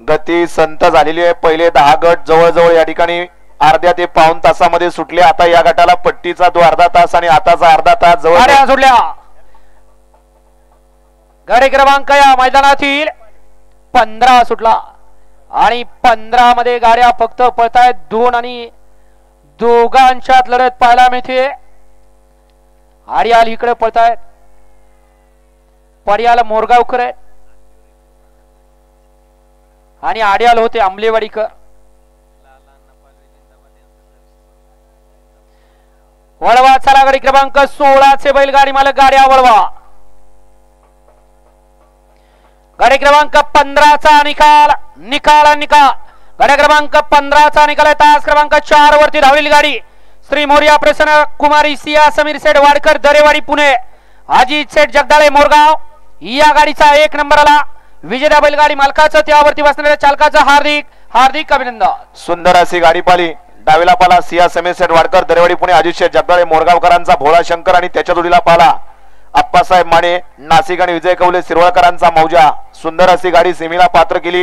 गती संत झालेली आहे। पहिले 10 गट जवळजवळ या ठिकाणी अर्ध्या ते पाऊण तासामध्ये सुटले। आता या गटाला पट्टीचा तो अर्धा तास आणि आताचा अर्धा तास जवळ सुटल्या। गाडी क्रमांक या मैदानातील 15 सुटला आणि 15 मध्ये गाड्या फक्त पळतायत 2 आणि दोघांच्यात लढत पाहायला मिळते। आर्याल इकडे पळतायत, पर्याल मोरगावकर आहेत आणि आड्याल होते आंबलेवाडीकर। वळवा चला गाडी क्रमांक 16 चे बैलगाडी मालक गाड्या वळवा। गाडी क्रमांक 15 चा निकाल गाडी क्रमांक 15 चा निकाल आहे। तास क्रमांक 4 वरती धावलेली गाडी श्री मोरिया प्रसन्न कुमारी सिया समीर सेठ वाडकर दरेवाडी पुणे, अजित सेठ जगदाळे मोरगाव या गाडीचा 1 नंबर आला। विजेता बैलगाडी मालकाचं त्यावरती बसणाऱ्या चालकाचं हार्दिक हार्दिक अभिनंदन। सुंदर अशी गाडी पाली। डावीला पाला सिया समीर सेठ वाडकर दरेवाडी पुणे, अजित सेठ जगदाळे मोरगावकरांचा भोळा शंकर आणि त्याच्या जोडीला पाला आप्पासाहेब माने नाशिक आणि विजय कवले शिरवळकरांचा मौजा। सुंदर अशी गाडी सेमीला पात्र केली।